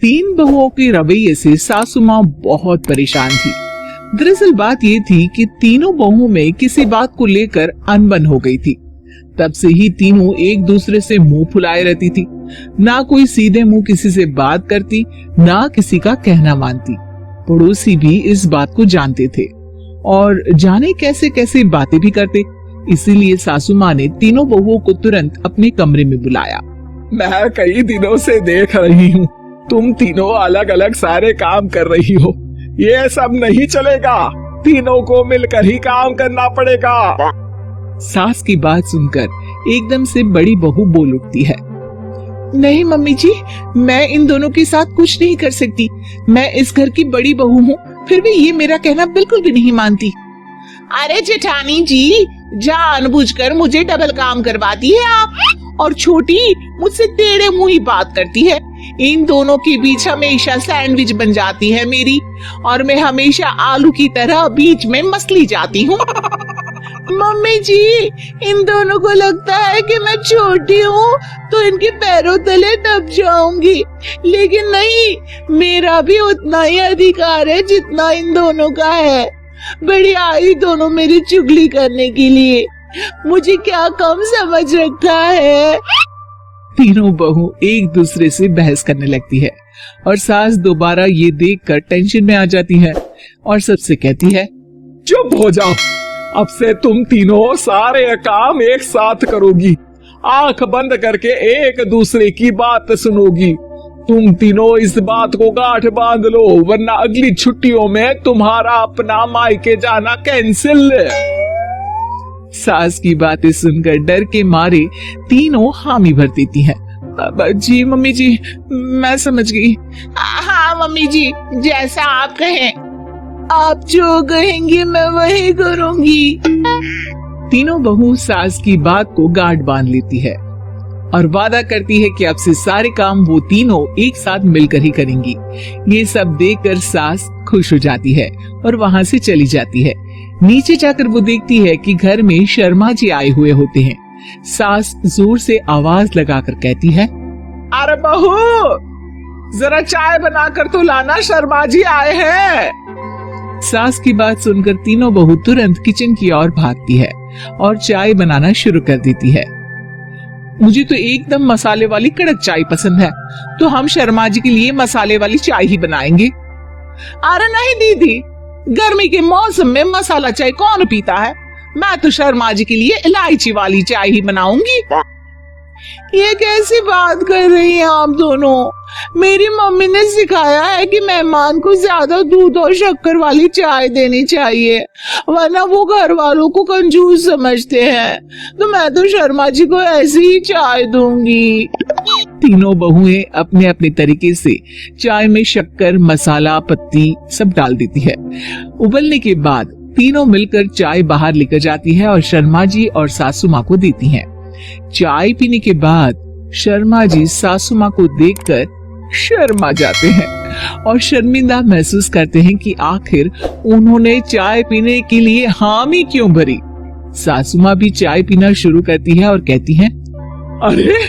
तीन बहुओं के रवैये से सासू माँ बहुत परेशान थी। दरअसल बात ये थी कि तीनों बहुओं में किसी बात को लेकर अनबन हो गई थी। तब से ही तीनों एक दूसरे से मुंह फुलाए रहती थी। ना कोई सीधे मुंह किसी से बात करती, ना किसी का कहना मानती। पड़ोसी भी इस बात को जानते थे और जाने कैसे कैसे बातें भी करते। इसीलिए सासू माँ ने तीनों बहुओं को तुरंत अपने कमरे में बुलाया। मैं कई दिनों से देख रही हूँ, तुम तीनों अलग अलग सारे काम कर रही हो। ये सब नहीं चलेगा, तीनों को मिलकर ही काम करना पड़ेगा। सास की बात सुनकर एकदम से बड़ी बहू बोल उठती है। नहीं मम्मी जी, मैं इन दोनों के साथ कुछ नहीं कर सकती। मैं इस घर की बड़ी बहू हूँ, फिर भी ये मेरा कहना बिल्कुल भी नहीं मानती। अरे जेठानी जी, जानबूझकर मुझे डबल काम करवाती है आप, और छोटी मुझसे टेढ़े मुंह ही बात करती है। इन दोनों के बीच हमेशा सैंडविच बन जाती है मेरी, और मैं हमेशा आलू की तरह बीच में मसली जाती हूँ। मम्मी जी, इन दोनों को लगता है कि मैं छोटी हूँ तो इनके पैरों तले दब जाऊंगी, लेकिन नहीं, मेरा भी उतना ही अधिकार है जितना इन दोनों का है। बड़ी आई दोनों मेरी चुगली करने के लिए, मुझे क्या कम समझ रखा है। तीनों बहू एक दूसरे से बहस करने लगती है और सास दोबारा ये देखकर टेंशन में आ जाती है और सबसे कहती है, चुप हो जाओ, अब से तुम तीनों सारे काम एक साथ करोगी, आंख बंद करके एक दूसरे की बात सुनोगी। तुम तीनों इस बात को गांठ बांध लो, वरना अगली छुट्टियों में तुम्हारा अपना मायके जाना कैंसिल। सास की बातें सुनकर डर के मारे तीनों हामी भर देती हैं। जी मम्मी जी, मैं समझ गई। हाँ मम्मी जी, जैसा आप कहें। आप जो कहेंगी मैं वही करूंगी। तीनों बहू सास की बात को गांठ बांध लेती है और वादा करती है कि अब से सारे काम वो तीनों एक साथ मिलकर ही करेंगी। ये सब देखकर सास खुश हो जाती है और वहां से चली जाती है। नीचे जाकर वो देखती है कि घर में शर्मा जी आए हुए होते हैं। सास जोर से आवाज लगाकर कहती है, अरे बहू, जरा चाय बनाकर तो लाना, शर्मा जी आए हैं। सास की बात सुनकर तीनों बहू तुरंत किचन की ओर भागती है और चाय बनाना शुरू कर देती है। मुझे तो एकदम मसाले वाली कड़क चाय पसंद है, तो हम शर्मा जी के लिए मसाले वाली चाय ही बनाएंगे। अरे नहीं दीदी, गर्मी के मौसम में मसाला चाय कौन पीता है? मैं तो शर्मा जी के लिए इलायची वाली चाय ही बनाऊंगी। ये कैसी बात कर रही हैं आप दोनों? मेरी मम्मी ने सिखाया है कि मेहमान को ज्यादा दूध और शक्कर वाली चाय देनी चाहिए, वरना वो घर वालों को कंजूस समझते हैं। तो मैं तो शर्मा जी को ऐसी ही चाय दूंगी। तीनों बहुएं अपने अपने तरीके से चाय में शक्कर, मसाला, पत्ती सब डाल देती है। उबलने के बाद तीनों मिलकर चाय बाहर लेकर जाती है और शर्मा जी और सासू माँ को देती हैं। चाय पीने के बाद शर्मा जी सासू माँ को देखकर शर्मा जाते हैं और शर्मिंदा महसूस करते हैं कि आखिर उन्होंने चाय पीने के लिए हामी क्यों भरी। सासू माँ भी चाय पीना शुरू करती है और कहती हैं, अरे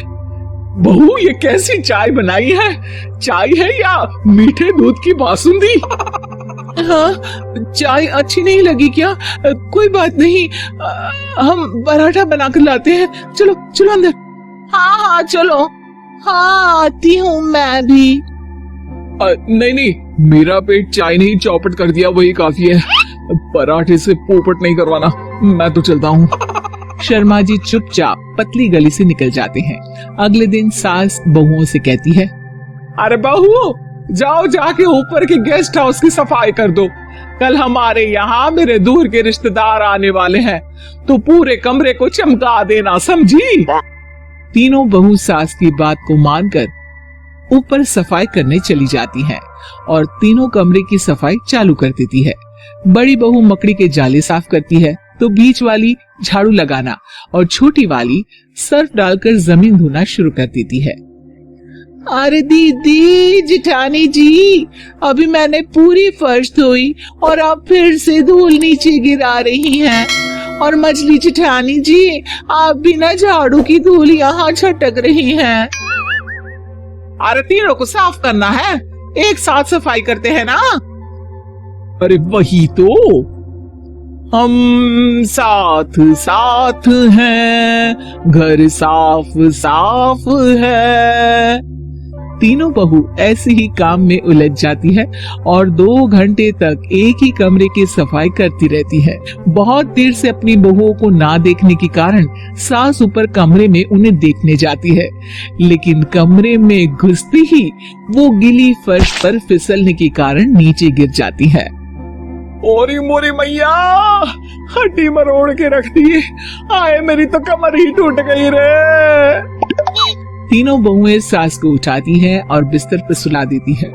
बहू, ये कैसी चाय बनाई है? चाय है या मीठे दूध की बासुंदी? हाँ, चाय अच्छी नहीं लगी क्या? कोई बात नहीं, हम पराठा बनाकर लाते हैं। चलो चलो अंदर। हाँ हाँ चलो, हाँ आती हूँ मैं भी। नहीं नहीं, मेरा पेट चाय नहीं चौपट कर दिया वही काफी है, पराठे से पोपट नहीं करवाना। मैं तो चलता हूँ। शर्मा जी चुपचाप पतली गली से निकल जाते हैं। अगले दिन सास बहुओं से कहती है, अरे बहू, जाओ जाके ऊपर के गेस्ट हाउस की सफाई कर दो। कल हमारे यहाँ मेरे दूर के रिश्तेदार आने वाले हैं, तो पूरे कमरे को चमका देना, समझी? तीनों बहू सास की बात को मानकर ऊपर सफाई करने चली जाती हैं और तीनों कमरे की सफाई चालू कर देती है। बड़ी बहू मकड़ी के जाले साफ करती है, तो बीच वाली झाड़ू लगाना और छोटी वाली सर्फ डालकर जमीन धोना शुरू कर देती है। अरे दीदी, जिठानी जी, अभी मैंने पूरी फर्श धोई और आप फिर से धूल नीचे गिरा रही हैं। और मछली जिठानी जी, आप बिना झाड़ू की धूल यहाँ छटक रही हैं। अरे तीनों को साफ करना है, एक साथ सफाई करते हैं ना। अरे वही तो, हम साथ साथ हैं, घर साफ साफ है। तीनों बहू ऐसे ही काम में उलझ जाती है और 2 घंटे तक एक ही कमरे की सफाई करती रहती है। बहुत देर से अपनी बहुओं को ना देखने के कारण सास ऊपर कमरे में उन्हें देखने जाती है, लेकिन कमरे में घुसते ही वो गीली फर्श पर फिसलने के कारण नीचे गिर जाती है। ओरी मोरी मैया, हड्डी मरोड़ के रख दी। आए मेरी तो कमर ही टूट गई रे। तीनों बहुएं सास को उठाती हैं और बिस्तर पर सुला देती है।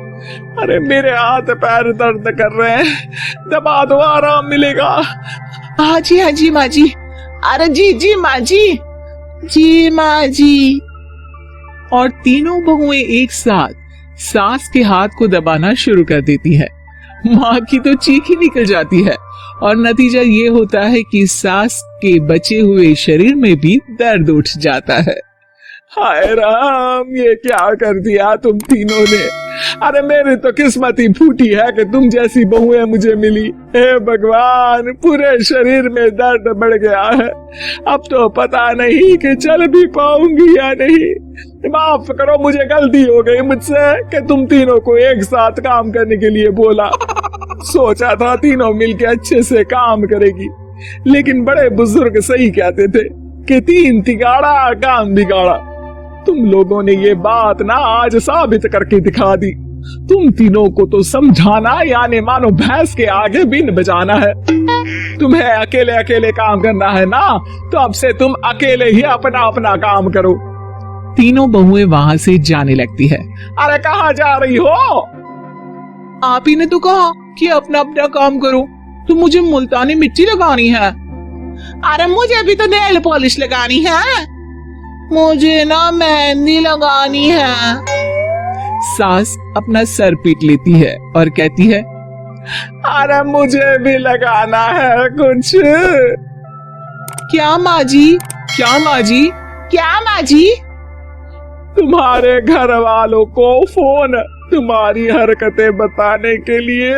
अरे मेरे हाथ पैर दर्द कर रहे हैं, दबा दो आराम मिलेगा। हाँ जी माँ जी। अरे जी माँ जी माँ जी। और तीनों बहुएं एक साथ सास के हाथ को दबाना शुरू कर देती है। माँ की तो चीख ही निकल जाती है और नतीजा ये होता है कि सास के बचे हुए शरीर में भी दर्द उठ जाता है। हाय राम, ये क्या कर दिया तुम तीनों ने। अरे मेरी तो किस्मत ही फूटी है कि तुम जैसी बहुएं मुझे मिली। हे भगवान, पूरे शरीर में दर्द बढ़ गया है। अब तो पता नहीं कि चल भी पाऊंगी या नहीं। माफ करो, मुझे गलती हो गई मुझसे कि तुम तीनों को एक साथ काम करने के लिए बोला। सोचा था तीनों मिलके अच्छे से काम करेगी, लेकिन बड़े बुजुर्ग सही कहते थे कि 3 तिगाड़ा काम बिगाड़ा। तुम लोगों ने ये बात ना आज साबित करके दिखा दी। तुम तीनों को तो समझाना यानी मानो भैंस के आगे बीन बजाना है। तुम्हें अकेले अकेले काम करना है ना, तो अब से तुम अकेले ही अपना अपना काम करो। तीनों बहुएं वहां से जाने लगती है। अरे कहाँ जा रही हो? आप ही ने तो कहा कि अपना अपना काम करो, तो मुझे मुल्तानी मिट्टी लगानी है। अरे मुझे भी तो नेल पॉलिश लगानी है। मुझे ना मेहंदी लगानी है। सास अपना सर पीट लेती है और कहती है, अरे मुझे भी लगाना है कुछ। क्या माँ जी? क्या माँ जी? क्या माँ जी? तुम्हारे घर वालों को फोन तुम्हारी हरकतें बताने के लिए।